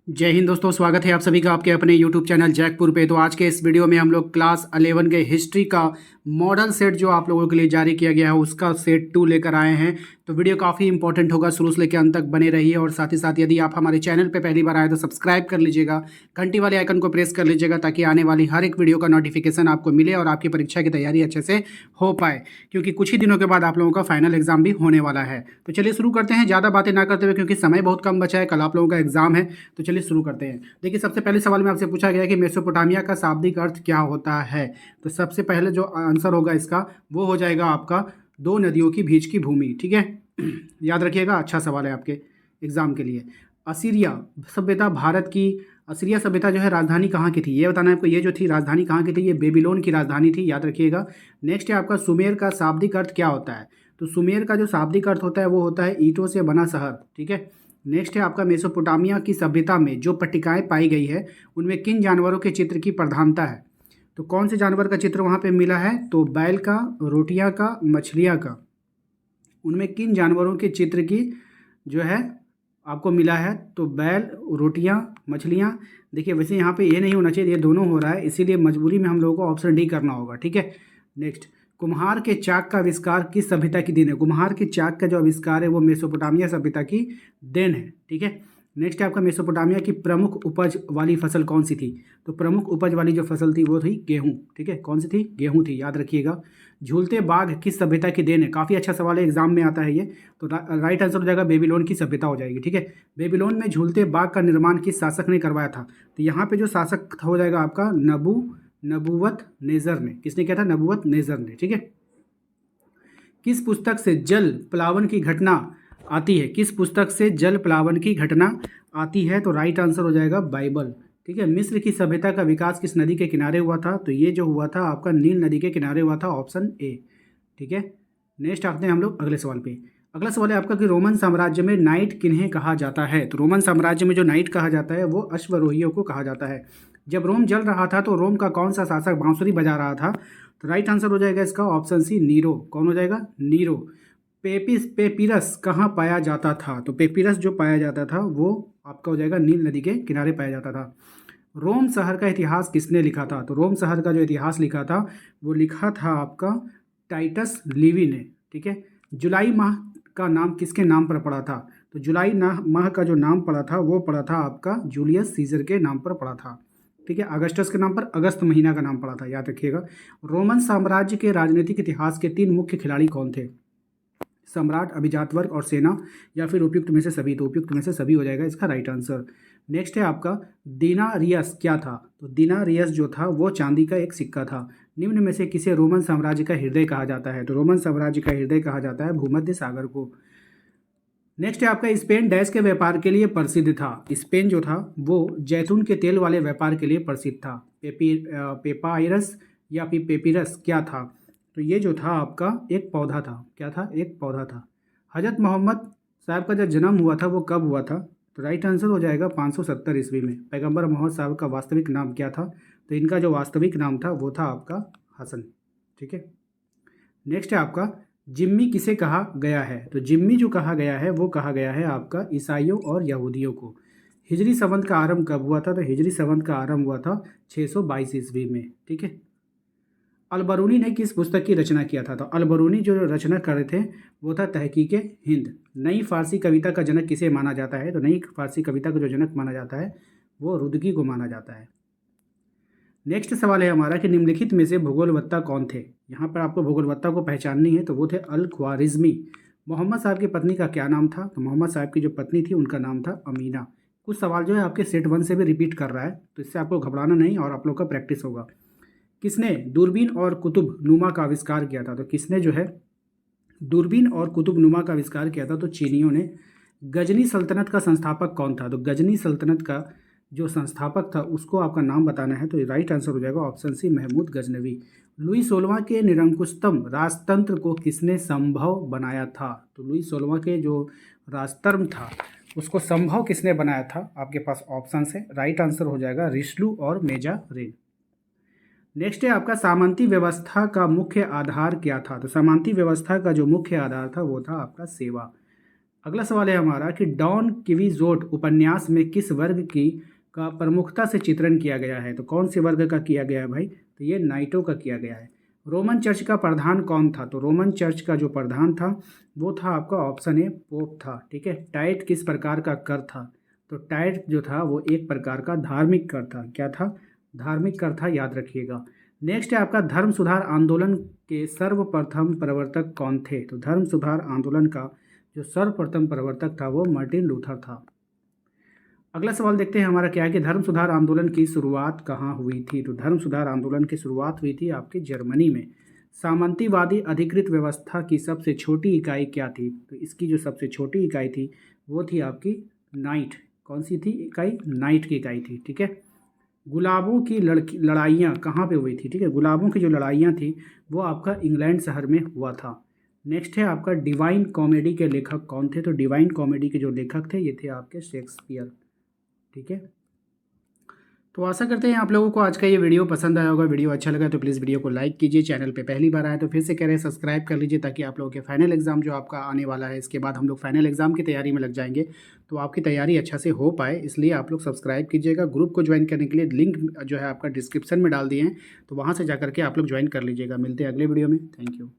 जय हिंद दोस्तों, स्वागत है आप सभी का आपके अपने YouTube चैनल जैकपुर पे। तो आज के इस वीडियो में हम लोग क्लास 11 के हिस्ट्री का मॉडल सेट जो आप लोगों के लिए जारी किया गया है उसका सेट 2 लेकर आए हैं। तो वीडियो काफ़ी इंपॉर्टेंट होगा, शुरू से लेकर अंत तक बने रहिए। और साथ ही साथ यदि आप हमारे चैनल पे पहली बार आए तो सब्सक्राइब कर लीजिएगा, घंटी वाले आइकन को प्रेस कर लीजिएगा ताकि आने वाली हर एक वीडियो का नोटिफिकेशन आपको मिले और आपकी परीक्षा की तैयारी अच्छे से हो पाए, क्योंकि कुछ ही दिनों के बाद आप लोगों का फाइनल एग्जाम भी होने वाला है। तो चलिए शुरू करते हैं, ज़्यादा बातें ना करते हुए, क्योंकि समय बहुत कम बचा है, कल आप लोगों का एग्जाम है। तो चलिए शुरू करते हैं। देखिए, सबसे पहले सवाल में आपसे पूछा गया है कि मेसोपोटामिया का शाब्दिक अर्थ क्या होता है। तो सबसे पहले जो आंसर होगा इसका वो हो जाएगा आपका दो नदियों की बीच की भूमि। ठीक है, याद रखिएगा, अच्छा सवाल है आपके एग्जाम के लिए। असीरिया सभ्यता भारत की, असीरिया सभ्यता जो है राजधानी कहाँ की थी, ये बताना है आपको। ये जो थी राजधानी कहाँ की थी, ये बेबीलोन की राजधानी थी, याद रखिएगा। नेक्स्ट है आपका सुमेर का शाब्दिक अर्थ क्या होता है। तो सुमेर का जो शाब्दिक अर्थ होता है वो होता है ईंटों से बना शहर। ठीक है। नेक्स्ट है आपका मेसोपोटामिया की सभ्यता में जो पट्टिकाएं पाई गई है उनमें किन जानवरों के चित्र की प्रधानता है। तो कौन से जानवर का चित्र वहाँ पे मिला है, तो बैल का, रोटियां का, मछलियाँ का। उनमें किन जानवरों के चित्र की जो है आपको मिला है, तो बैल, रोटियां, मछलियाँ। देखिए वैसे यहाँ पे ये नहीं होना चाहिए, ये दोनों हो रहा है, इसीलिए मजबूरी में हम लोगों को ऑप्शन डी करना होगा। ठीक है। नेक्स्ट, कुम्हार के चाक का आविष्कार किस सभ्यता की देन है। कुम्हार के चाक का जो आविष्कार है वो मेसोपोटामिया सभ्यता की देन है। ठीक है। नेक्स्ट है आपका मेसोपोटामिया की प्रमुख उपज वाली फसल कौन सी थी। तो प्रमुख उपज वाली जो फसल थी वो थी गेहूं। ठीक है, कौन सी थी, गेहूं थी, याद रखिएगा। झूलते बाघ किस सभ्यता की देन है, काफ़ी अच्छा सवाल है, एग्जाम में आता है ये। तो राइट आंसर हो जाएगा बेबीलोन की सभ्यता हो जाएगी। ठीक है। बेबीलोन में झूलते बाघ का निर्माण किस शासक ने करवाया था। तो यहाँ पे जो शासक हो जाएगा आपका नबूवत नेजर ने। किसने किया था, नबूवत नेजर ने। ठीक है। किस पुस्तक से जल प्लावन की घटना आती है, किस पुस्तक से जल प्लावन की घटना आती है। तो राइट आंसर हो जाएगा बाइबल। ठीक है। मिस्र की सभ्यता का विकास किस नदी के किनारे हुआ था। तो ये जो हुआ था आपका नील नदी के किनारे हुआ था, ऑप्शन ए। ठीक है। नेक्स्ट आते हैं हम लोग अगले सवाल पे। अगला सवाल है आपका कि रोमन साम्राज्य में नाइट किन्हें कहा जाता है। तो रोमन साम्राज्य में जो नाइट कहा जाता है वो अश्वरोहियों को कहा जाता है। जब रोम जल रहा था तो रोम का कौन सा शासक बांसुरी बजा रहा था। तो राइट आंसर हो जाएगा इसका ऑप्शन सी, नीरो। कौन हो जाएगा, नीरो। पेपिरस कहाँ पाया जाता था। तो पेपिरस जो पाया जाता था वो आपका हो जाएगा नील नदी के किनारे पाया जाता था। रोम शहर का इतिहास किसने लिखा था। तो रोम शहर का जो इतिहास लिखा था वो लिखा था आपका टाइटस लिवी ने। ठीक है। जुलाई माह का नाम किसके नाम पर पड़ा था। तो जुलाई माह का जो नाम पड़ा था वो पड़ा था आपका जूलियस सीजर के नाम पर पड़ा था। ठीक है। अगस्टस के नाम पर अगस्त महीना का नाम पड़ा था, याद रखिएगा। रोमन साम्राज्य के राजनीतिक इतिहास के 3 मुख्य खिलाड़ी कौन थे। सम्राट, अभिजातवर्ग और सेना, या फिर उपयुक्त में से सभी। तो उपयुक्त में से सभी हो जाएगा इसका राइट आंसर। नेक्स्ट है आपका दिनारियस क्या था। तो दिनारियस जो था वो चांदी का एक सिक्का था। निम्न में से किसे रोमन साम्राज्य का हृदय कहा जाता है। तो रोमन साम्राज्य का हृदय कहा जाता है भूमध्य सागर को। नेक्स्ट है आपका स्पेन डैश के व्यापार के लिए प्रसिद्ध था। स्पेन जो था वो जैतून के तेल वाले व्यापार के लिए प्रसिद्ध था। पेपायरस या फिर पेपिरस क्या था। तो ये जो था आपका एक पौधा था। क्या था, एक पौधा था। हजरत मोहम्मद साहब का जो जन्म हुआ था वो कब हुआ था। तो राइट आंसर हो जाएगा 570 ईस्वी में। पैगंबर मोहम्मद साहब का वास्तविक नाम क्या था। तो इनका जो वास्तविक नाम था वो था आपका हसन। ठीक है। नेक्स्ट है आपका जिम्मी किसे कहा गया है। तो जिम्मी जो कहा गया है वो कहा गया है आपका ईसाइयों और यहूदियों को। हिजरी संवत का आरंभ कब हुआ था। तो हिजरी संवत का आरंभ हुआ था 622 ईस्वी में। ठीक है। अलबरूनी ने किस पुस्तक की रचना किया था। तो अलबरूनी जो रचना कर रहे थे वो था तहकीक हिंद। नई फारसी कविता का जनक किसे माना जाता है। तो नई फारसी कविता का जो जनक माना जाता है वो रुदकी को माना जाता है। नेक्स्ट सवाल है हमारा कि निम्नलिखित में से भूगोलवत्ता कौन थे। यहाँ पर आपको भूगोलवत्ता को पहचाननी है। तो वो थे अल ख्वारिज़मी। मोहम्मद साहब की पत्नी का क्या नाम था। तो मोहम्मद साहब की जो पत्नी थी उनका नाम था अमीना। कुछ सवाल जो है आपके सेट 1 से भी रिपीट कर रहा है, तो इससे आपको घबराना नहीं और आप लोग का प्रैक्टिस होगा। किसने दूरबीन और कुतुब नुमा का आविष्कार किया था। तो किसने जो है दूरबीन और कुतुब नुमा का आविष्कार किया था। तो चीनियों ने। गजनी सल्तनत का संस्थापक कौन था। तो गजनी सल्तनत का जो संस्थापक था उसको आपका नाम बताना है। तो राइट आंसर हो जाएगा option C, Mahmud Ghaznavi. Louis 16वां के निरंकुशतम राजतंत्र को किसने संभव बनाया था। तो लुई 16वां के जो राजतंत्र था उसको संभव किसने बनाया था, आपके पास ऑप्शन है। राइट आंसर हो जाएगा रिश्लू और मेजारिन। नेक्स्ट है आपका सामंती व्यवस्था का मुख्य आधार क्या था। तो सामंती व्यवस्था का जो मुख्य आधार था वो था आपका सेवा। अगला सवाल है हमारा कि डॉन क्विक्सोट उपन्यास में किस वर्ग की का प्रमुखता से चित्रण किया गया है। तो कौन से वर्ग का किया गया है भाई, तो ये नाइटों का किया गया है। रोमन चर्च का प्रधान कौन था, तो रोमन चर्च का जो प्रधान था वो था आपका ऑप्शन ए पोप था। ठीक है। टाइट किस प्रकार का कर था, तो टाइट जो था वो एक प्रकार का धार्मिक कर था। क्या था, धार्मिक कर था, याद रखिएगा। नेक्स्ट है आपका धर्म सुधार आंदोलन के सर्वप्रथम प्रवर्तक कौन थे। तो धर्म सुधार आंदोलन का जो सर्वप्रथम प्रवर्तक था वो मार्टिन लूथर था। अगला सवाल देखते हैं हमारा क्या है कि धर्म सुधार आंदोलन की शुरुआत कहाँ हुई थी। तो धर्म सुधार आंदोलन की शुरुआत हुई थी आपकी जर्मनी में। सामंतीवादी अधिकृत व्यवस्था की सबसे छोटी इकाई क्या थी, तो इसकी जो सबसे छोटी इकाई थी वो थी आपकी नाइट। कौन सी थी इकाई, नाइट की इकाई थी। ठीक है। गुलाबों की लड़ाइयाँ कहाँ पे हुई थी, ठीक है, गुलाबों की जो लड़ाइयाँ थी वो आपका इंग्लैंड शहर में हुआ था। नेक्स्ट है आपका डिवाइन कॉमेडी के लेखक कौन थे। तो डिवाइन कॉमेडी के जो लेखक थे ये थे आपके शेक्सपियर। ठीक है। तो आशा करते हैं आप लोगों को आज का ये वीडियो पसंद आया होगा। वीडियो अच्छा लगा तो प्लीज़ वीडियो को लाइक कीजिए। चैनल पे पहली बार आए तो फिर से कह रहे हैं सब्सक्राइब कर लीजिए, ताकि आप लोगों के फाइनल एग्ज़ाम जो आपका आने वाला है, इसके बाद हम लोग फाइनल एग्ज़ाम की तैयारी में लग जाएंगे, तो आपकी तैयारी अच्छा से हो पाए, इसलिए आप लोग सब्सक्राइब कीजिएगा। ग्रुप को ज्वाइन करने के लिए लिंक जो है आपका डिस्क्रिप्शन में डाल दिए हैं, तो वहाँ से जा करके आप लोग ज्वाइन कर लीजिएगा। मिलते हैं अगले वीडियो में। Thank you.